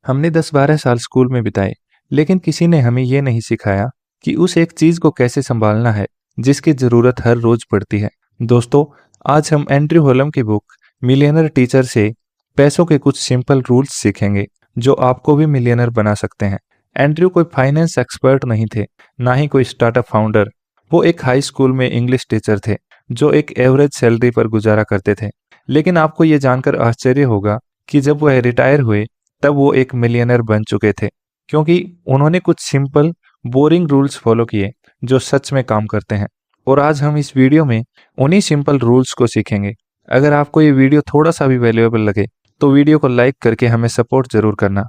हमने 10-12 साल स्कूल में बिताए, लेकिन किसी ने हमें ये नहीं सिखाया कि उस एक चीज को कैसे संभालना है जिसकी जरूरत हर रोज पड़ती है। दोस्तों, आज हम एंड्रयू हॉलम की बुक मिलियनर टीचर से पैसों के कुछ सिंपल रूल्स सीखेंगे जो आपको भी मिलियनर बना सकते हैं। एंड्रयू कोई फाइनेंस एक्सपर्ट नहीं थे, ना ही कोई स्टार्टअप फाउंडर। वो एक हाई स्कूल में इंग्लिश टीचर थे जो एक एवरेज सैलरी पर गुजारा करते थे। लेकिन आपको ये जानकर आश्चर्य होगा कि जब वह रिटायर हुए तब वो एक मिलियनर बन चुके थे, क्योंकि उन्होंने कुछ सिंपल बोरिंग रूल्स फॉलो किए जो सच में काम करते हैं। और आज हम इस वीडियो में उन्हीं सिंपल रूल्स को सीखेंगे। अगर आपको ये वीडियो थोड़ा सा भी वैल्यूएबल लगे तो वीडियो को लाइक करके हमें सपोर्ट जरूर करना,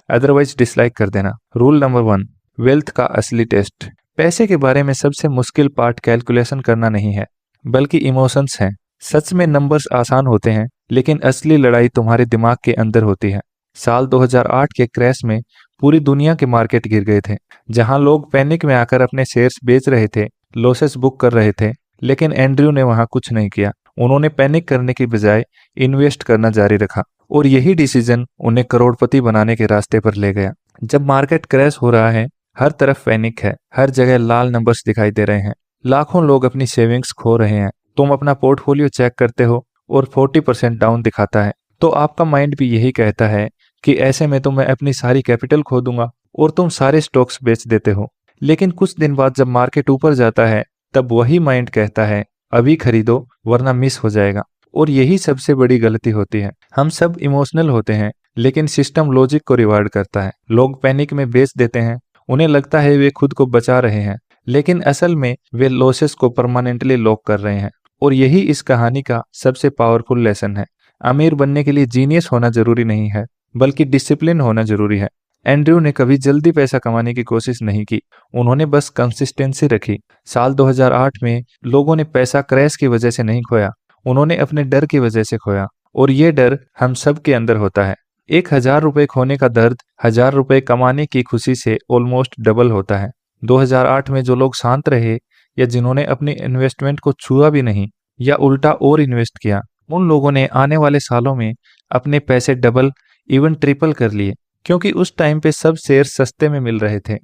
अदरवाइज डिसलाइक कर देना। रूल नंबर 1, वेल्थ का असली टेस्ट। पैसे के बारे में सबसे मुश्किल पार्ट कैलकुलेशन करना नहीं है, बल्कि इमोशंस हैं। सच में नंबर्स आसान होते हैं, लेकिन असली लड़ाई तुम्हारे दिमाग के अंदर होती है। साल 2008 के क्रैश में पूरी दुनिया के मार्केट गिर गए थे। जहां लोग पैनिक में आकर अपने शेयर्स बेच रहे थे, लॉसेस बुक कर रहे थे, लेकिन एंड्रयू ने वहां कुछ नहीं किया। उन्होंने पैनिक करने की बजाय इन्वेस्ट करना जारी रखा, और यही डिसीजन उन्हें करोड़पति बनाने के रास्ते पर ले गया। जब मार्केट क्रैश हो रहा है, हर तरफ पैनिक है, हर जगह लाल नंबर्स दिखाई दे रहे हैं, लाखों लोग अपनी सेविंग्स खो रहे हैं। तुम अपना पोर्टफोलियो चेक करते हो और 40% डाउन दिखाता है, तो आपका माइंड भी यही कहता है कि ऐसे में तो मैं अपनी सारी कैपिटल खो दूंगा, और तुम सारे स्टॉक्स बेच देते हो। लेकिन कुछ दिन बाद जब मार्केट ऊपर जाता है, तब वही माइंड कहता है अभी खरीदो वरना मिस हो जाएगा। और यही सबसे बड़ी गलती होती है। हम सब इमोशनल होते हैं, लेकिन सिस्टम लॉजिक को रिवार्ड करता है। लोग पैनिक में बेच देते हैं, उन्हें लगता है वे खुद को बचा रहे हैं, लेकिन असल में वे लॉसेस को परमानेंटली लॉक कर रहे हैं। और यही इस कहानी का सबसे पावरफुल लेसन है। अमीर बनने के लिए जीनियस होना जरूरी नहीं है, बल्कि डिसिप्लिन होना जरूरी है। एंड्रयू ने कभी जल्दी पैसा कमाने की कोशिश नहीं की, उन्होंने बस कंसिस्टेंसी रखी। साल 2008 में लोगों ने पैसा क्रैश की वजह से नहीं खोया, उन्होंने अपने डर की वजह से खोया। और ये डर हम सब के अंदर होता है। 1,000 रुपए खोने का दर्द 1,000 रुपए कमाने की खुशी से ऑलमोस्ट डबल होता है। 2008 में जो लोग शांत रहे, या जिन्होंने अपनी इन्वेस्टमेंट को छुआ भी नहीं, या उल्टा और इन्वेस्ट किया, उन लोगों ने आने वाले सालों में अपने पैसे डबल इवन ट्रिपल कर लिए, क्योंकि उस टाइम पे सब शेयर सस्ते में मिल रहे थे।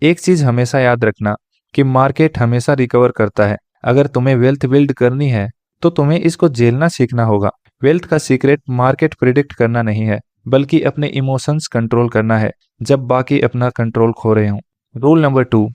एक चीज हमेशा याद रखना कि मार्केट हमेशा रिकवर करता है। अगर तुम्हें वेल्थ बिल्ड करनी है तो तुम्हें इसको झेलना सीखना होगा। वेल्थ का सीक्रेट मार्केट प्रिडिक्ट करना नहीं है, बल्कि अपने इमोशंस कंट्रोल करना है जब बाकी अपना कंट्रोल खो रहे हों। Rule number 2,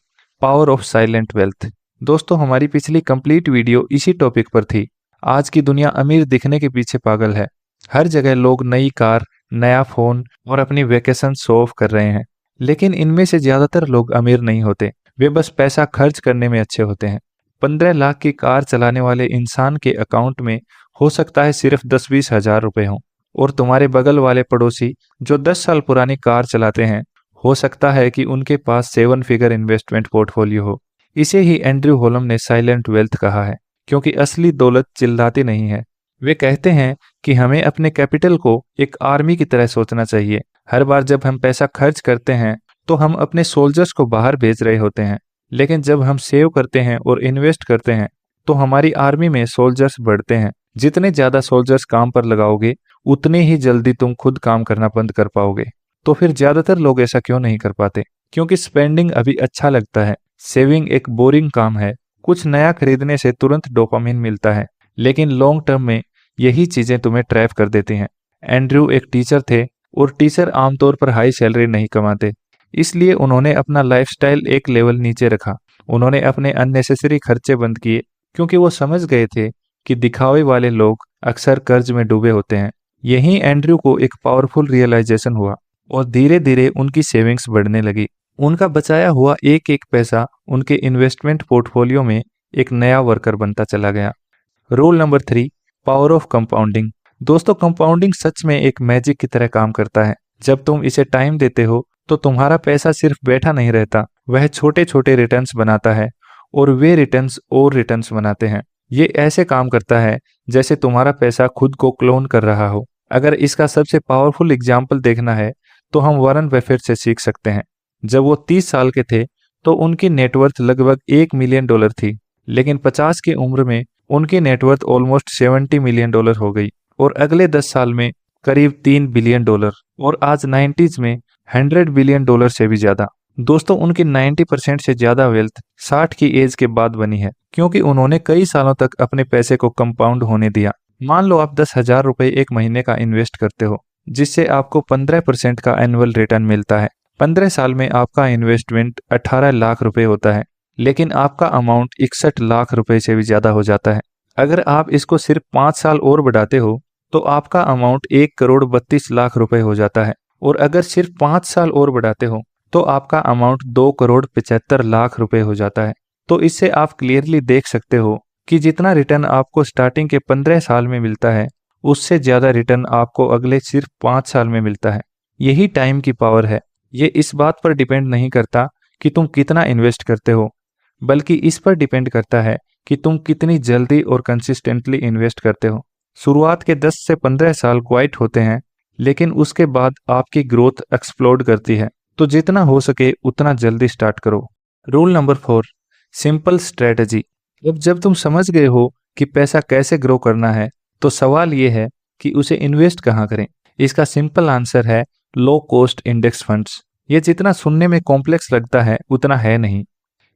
power of silent wealth. दोस्तों, हमारी पिछली कंप्लीट वीडियो इसी टॉपिक पर थी। आज की दुनिया अमीर दिखने के पीछे पागल है। हर जगह लोग नई कार, नया फोन और अपनी वेकेशन शो ऑफ कर रहे हैं, लेकिन इनमें से ज्यादातर लोग अमीर नहीं होते, वे बस पैसा खर्च करने में अच्छे होते हैं। 15 लाख की कार चलाने वाले इंसान के अकाउंट में हो सकता है सिर्फ 10-20 हजार रुपए हों, और तुम्हारे बगल वाले पड़ोसी जो 10 साल पुरानी कार चलाते हैं, हो सकता है कि उनके पास 7 फिगर इन्वेस्टमेंट पोर्टफोलियो हो। इसे ही एंड्रयू हॉलम ने साइलेंट वेल्थ कहा है, क्योंकि असली दौलत चिल्लाती नहीं है। वे कहते हैं कि हमें अपने कैपिटल को एक आर्मी की तरह सोचना चाहिए। हर बार जब हम पैसा खर्च करते हैं तो हम अपने सोल्जर्स को बाहर भेज रहे होते हैं, लेकिन जब हम सेव करते हैं और इन्वेस्ट करते हैं तो हमारी आर्मी में सोल्जर्स बढ़ते हैं। जितने ज्यादा सोल्जर्स काम पर लगाओगे, उतने ही जल्दी तुम खुद काम करना बंद कर पाओगे। तो फिर ज्यादातर लोग ऐसा क्यों नहीं कर पाते? क्योंकि स्पेंडिंग अभी अच्छा लगता है, सेविंग एक बोरिंग काम है। कुछ नया खरीदने से तुरंत डोपामिन मिलता है, लेकिन लॉन्ग टर्म में यही चीजें तुम्हें ट्रैप कर देती हैं। एंड्रयू एक टीचर थे, और टीचर आमतौर पर हाई सैलरी नहीं कमाते, इसलिए उन्होंने अपना लाइफस्टाइल एक लेवल नीचे रखा। उन्होंने अपने अननेसेसरी खर्चे बंद किए, क्योंकि वो समझ गए थे कि दिखावे वाले लोग अक्सर कर्ज में डूबे होते हैं। यहीं एंड्रयू को एक पावरफुल रियलाइजेशन हुआ, और धीरे धीरे उनकी सेविंग्स बढ़ने लगी। उनका बचाया हुआ एक एक पैसा उनके इन्वेस्टमेंट पोर्टफोलियो में एक नया वर्कर बनता चला गया। Rule number 3, power of compounding. दोस्तों, कंपाउंडिंग सच में एक मैजिक की तरह काम करता है। जब तुम इसे टाइम देते हो तो तुम्हारा पैसा सिर्फ बैठा नहीं रहता, वह छोटे छोटे रिटर्न्स बनाता है, और वे रिटर्न्स और रिटर्न्स बनाते हैं। ये ऐसे काम करता है जैसे तुम्हारा पैसा खुद को क्लोन कर रहा हो। अगर इसका सबसे पावरफुल एग्जाम्पल देखना है तो हम वॉरेन बफेट से सीख सकते हैं। जब वो 30 साल के थे तो उनकी नेटवर्थ लगभग $1 मिलियन थी, लेकिन 50 की उम्र में उनकी नेटवर्थ ऑलमोस्ट $70 मिलियन हो गई, और अगले 10 साल में करीब $3 बिलियन। और आज 90s में $100 बिलियन से भी ज्यादा। दोस्तों, उनकी 90% से ज्यादा वेल्थ 60 की एज के बाद बनी है, क्योंकि उन्होंने कई सालों तक अपने पैसे को कंपाउंड होने दिया। मान लो आप 10,000 रुपए एक महीने का इन्वेस्ट करते हो, जिससे आपको 15% का एनुअल रिटर्न मिलता है। 15 साल में आपका इन्वेस्टमेंट 18 लाख रुपए होता है, लेकिन आपका अमाउंट 61 लाख रुपए से भी ज्यादा हो जाता है। अगर आप इसको सिर्फ 5 साल और बढ़ाते हो तो आपका अमाउंट 1 करोड़ 32 लाख रुपए हो जाता है। और अगर सिर्फ 5 साल और बढ़ाते हो तो आपका अमाउंट 2 करोड़ 75 लाख रुपए हो जाता है। तो इससे आप क्लियरली देख सकते हो कि जितना रिटर्न आपको स्टार्टिंग के 15 साल में मिलता है, उससे ज्यादा रिटर्न आपको अगले सिर्फ 5 साल में मिलता है। यही टाइम की पावर है। ये इस बात पर डिपेंड नहीं करता कि तुम कितना इन्वेस्ट करते हो, बल्कि इस पर डिपेंड करता है कि तुम कितनी जल्दी और कंसिस्टेंटली इन्वेस्ट करते हो। शुरुआत के 10 से 15 साल क्वाइट होते हैं, लेकिन उसके बाद आपकी ग्रोथ एक्सप्लोड करती है। तो जितना हो सके उतना जल्दी स्टार्ट करो। Rule number 4, simple strategy. अब जब तुम समझ गए हो कि पैसा कैसे ग्रो करना है, तो सवाल ये है कि उसे इन्वेस्ट कहाँ करें। इसका सिंपल आंसर है लो कॉस्ट इंडेक्स फंड्स। ये जितना सुनने में कॉम्प्लेक्स लगता है उतना है नहीं।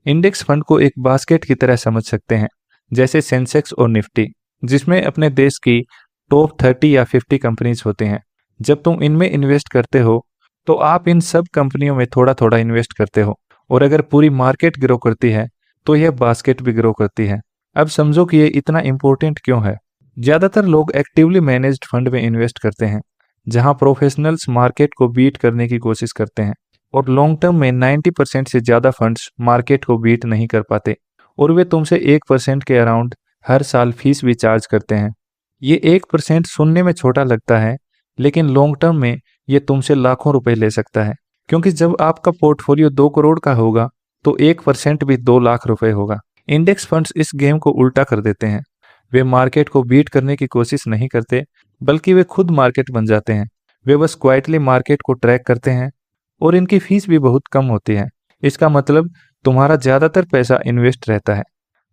इंडेक्स फंड को एक बास्केट की तरह समझ सकते हैं, जैसे सेंसेक्स और निफ्टी, जिसमें अपने देश की टॉप 30 या 50 कंपनीज होते हैं। जब तुम इनमें इन्वेस्ट करते हो तो आप इन सब कंपनियों में थोड़ा थोड़ा इन्वेस्ट करते हो, और अगर पूरी मार्केट ग्रो करती है तो यह बास्केट भी ग्रो करती है। अब समझो कि ये इतना इंपॉर्टेंट क्यों है। ज्यादातर लोग एक्टिवली मैनेज्ड फंड में इन्वेस्ट करते हैं, जहां प्रोफेशनल्स मार्केट को बीट करने की कोशिश करते हैं, और लॉन्ग टर्म में 90% से ज्यादा फंड्स मार्केट को बीट नहीं कर पाते, और वे तुमसे 1% के अराउंड हर साल फीस भी चार्ज करते हैं। ये 1% सुनने में छोटा लगता है, लेकिन लॉन्ग टर्म में ये तुमसे लाखों रुपए ले सकता है, क्योंकि जब आपका पोर्टफोलियो 2 करोड़ का होगा तो 1% भी 2 लाख रुपए होगा। इंडेक्स फंड्स इस गेम को उल्टा कर देते हैं। वे मार्केट को बीट करने की कोशिश नहीं करते, बल्कि वे खुद मार्केट बन जाते हैं। वे बस क्वाइटली मार्केट को ट्रैक करते हैं, और इनकी फीस भी बहुत कम होती है। इसका मतलब तुम्हारा ज्यादातर पैसा इन्वेस्ट रहता है।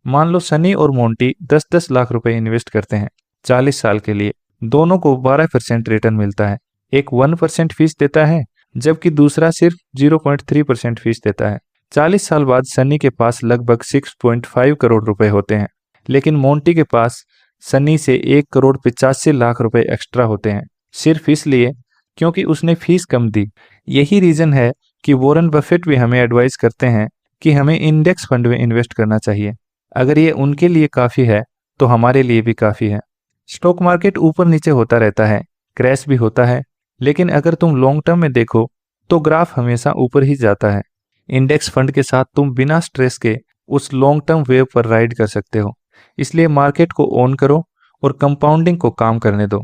मान लो सनी और मोंटी 10-10 लाख रुपए इन्वेस्ट करते हैं 40 साल के लिए। दोनों को 12% रिटर्न मिलता है। एक 1% फीस देता है, जबकि दूसरा सिर्फ 0.3% फीस देता है। 40 साल बाद सनी के पास लगभग 6.5 करोड़ रुपए होते हैं, लेकिन मोंटी के पास सनी से 1 करोड़ 85 लाख रुपए एक्स्ट्रा होते हैं, सिर्फ इसलिए क्योंकि उसने फीस कम दी। यही रीजन है कि वॉरेन बफेट भी हमें एडवाइस करते हैं कि हमें इंडेक्स फंड में इन्वेस्ट करना चाहिए। अगर ये उनके लिए काफ़ी है तो हमारे लिए भी काफ़ी है। स्टॉक मार्केट ऊपर नीचे होता रहता है, क्रैश भी होता है, लेकिन अगर तुम लॉन्ग टर्म में देखो तो ग्राफ हमेशा ऊपर ही जाता है। इंडेक्स फंड के साथ तुम बिना स्ट्रेस के उस लॉन्ग टर्म वेव पर राइड कर सकते हो। इसलिए मार्केट को ओन करो और कंपाउंडिंग को काम करने दो।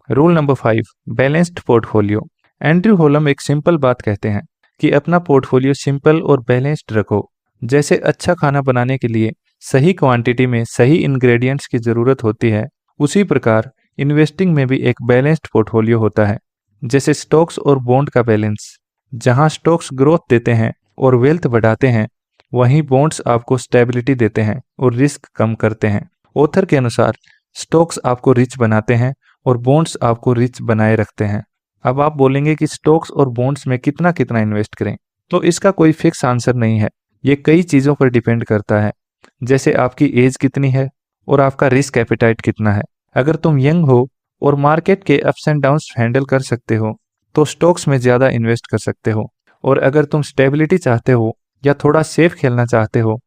Rule number 5, balanced portfolio. Andrew Hallam एक सिंपल बात कहते हैं कि अपना पोर्टफोलियो सिंपल और बैलेंस्ड रखो। जैसे अच्छा खाना बनाने के लिए सही क्वांटिटी में सही इंग्रेडिएंट्स की जरूरत होती है, उसी प्रकार इन्वेस्टिंग में भी एक बैलेंस्ड पोर्टफोलियो होता है। जैसे स्टॉक्स और बॉन्ड का बैलेंस, जहां स्टॉक्स ग्रोथ देते हैं और वेल्थ बढ़ाते हैं, वहीं बॉन्ड्स आपको स्टेबिलिटी देते हैं और रिस्क कम करते हैं। ऑथर के अनुसार स्टॉक्स आपको रिच बनाते हैं और बॉन्ड्स आपको रिच बनाए रखते हैं। अब आप बोलेंगे कि स्टॉक्स और बॉन्ड्स में कितना कितना इन्वेस्ट करें, तो इसका कोई फिक्स आंसर नहीं है। ये कई चीज़ों पर डिपेंड करता है, जैसे आपकी एज कितनी है और आपका रिस्क एपेटाइट कितना है। अगर तुम यंग हो और मार्केट के अप्स एंड डाउन्स हैंडल कर सकते हो तो स्टॉक्स में ज़्यादा इन्वेस्ट कर सकते हो, और अगर तुम स्टेबिलिटी चाहते हो या थोड़ा सेफ खेलना चाहते हो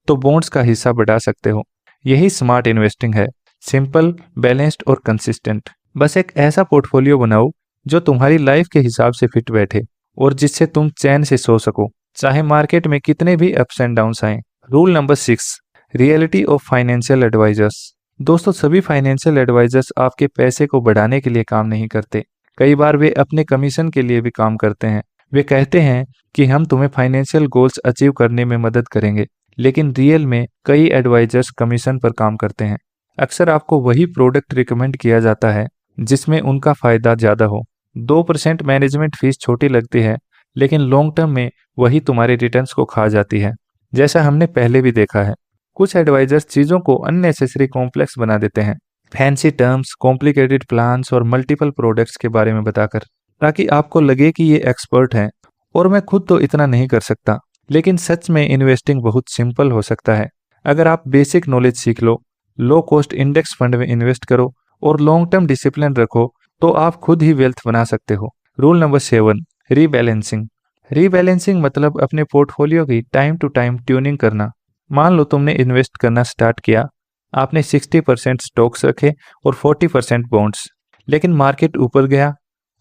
तो बॉन्ड्स का हिस्सा बढ़ा सकते हो। यही स्मार्ट इन्वेस्टिंग है, सिंपल, बैलेंस्ड और कंसिस्टेंट। बस एक ऐसा पोर्टफोलियो बनाओ जो तुम्हारी लाइफ के हिसाब से फिट बैठे और जिससे तुम चैन से सो सको, चाहे मार्केट में कितने भी अप्स एंड डाउन्स आए। Rule number 6, reality of financial advisers. दोस्तों, सभी फाइनेंशियल एडवाइजर्स आपके पैसे को बढ़ाने के लिए काम नहीं करते। कई बार वे अपने कमीशन के लिए भी काम करते हैं। वे कहते हैं कि हम तुम्हें फाइनेंशियल गोल्स अचीव करने में मदद करेंगे, लेकिन रियल में कई एडवाइजर्स कमीशन पर काम करते हैं। अक्सर आपको वही प्रोडक्ट रिकमेंड किया जाता है जिसमें उनका फायदा ज्यादा हो। 2% मैनेजमेंट फीस छोटी लगती है, लेकिन लॉन्ग टर्म में वही तुम्हारे रिटर्न्स को खा जाती है, जैसा हमने पहले भी देखा है। कुछ एडवाइजर्स चीज़ों को अननेसेसरी कॉम्प्लेक्स बना देते हैं, फैंसी टर्म्स, कॉम्प्लिकेटेड प्लान्स और मल्टीपल प्रोडक्ट्स के बारे में बताकर, ताकि आपको लगे कि ये एक्सपर्ट हैं और मैं खुद तो इतना नहीं कर सकता। लेकिन सच में इन्वेस्टिंग बहुत सिंपल हो सकता है। अगर आप बेसिक नॉलेज सीख लो, लो कॉस्ट इंडेक्स फंड में इन्वेस्ट करो और लॉन्ग टर्म डिसिप्लिन रखो, तो आप खुद ही वेल्थ बना सकते हो। Rule number 7, rebalancing. रीबैलेंसिंग मतलब अपने पोर्टफोलियो की टाइम टू टाइम ट्यूनिंग करना। मान लो तुमने इन्वेस्ट करना स्टार्ट किया, आपने 60% स्टॉक्स रखे और 40% बॉन्ड्स, लेकिन मार्केट ऊपर गया।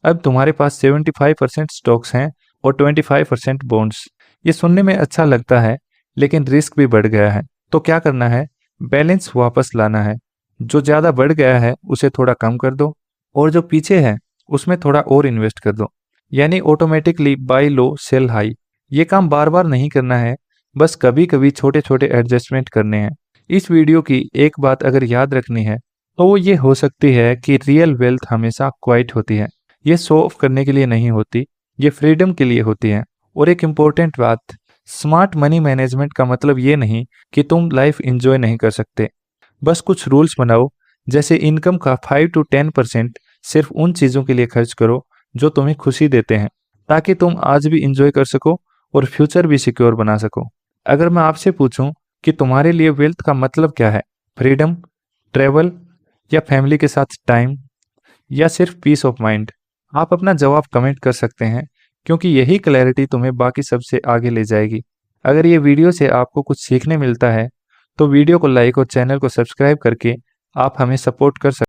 अब तुम्हारे पास 75% स्टॉक्स हैं और 25% बॉन्ड्स। ये सुनने में अच्छा लगता है, लेकिन रिस्क भी बढ़ गया है। तो क्या करना है? बैलेंस वापस लाना है। जो ज़्यादा बढ़ गया है उसे थोड़ा कम कर दो, और जो पीछे है उसमें थोड़ा और इन्वेस्ट कर दो। यानी automatically buy low sell high. ये काम बार बार नहीं करना है, बस कभी कभी छोटे छोटे एडजस्टमेंट करने हैं। इस वीडियो की एक बात अगर याद रखनी है तो वो ये हो सकती है कि रियल वेल्थ हमेशा क्वाइट होती है। ये शो ऑफ करने के लिए नहीं होती, ये फ्रीडम के लिए होती है। और एक इम्पोर्टेंट बात, स्मार्ट मनी मैनेजमेंट का मतलब ये नहीं कि तुम लाइफ एंजॉय नहीं कर सकते। बस कुछ रूल्स बनाओ, जैसे इनकम का 5 to 10% सिर्फ उन चीज़ों के लिए खर्च करो जो तुम्हें खुशी देते हैं, ताकि तुम आज भी इंजॉय कर सको और फ्यूचर भी सिक्योर बना सको। अगर मैं आपसे पूछूं कि तुम्हारे लिए वेल्थ का मतलब क्या है, फ्रीडम, ट्रेवल, या फैमिली के साथ टाइम, या सिर्फ पीस ऑफ माइंड, आप अपना जवाब कमेंट कर सकते हैं, क्योंकि यही क्लैरिटी तुम्हें बाकी सबसे आगे ले जाएगी। अगर ये वीडियो से आपको कुछ सीखने मिलता है तो वीडियो को लाइक और चैनल को सब्सक्राइब करके आप हमें सपोर्ट कर सकते हैं।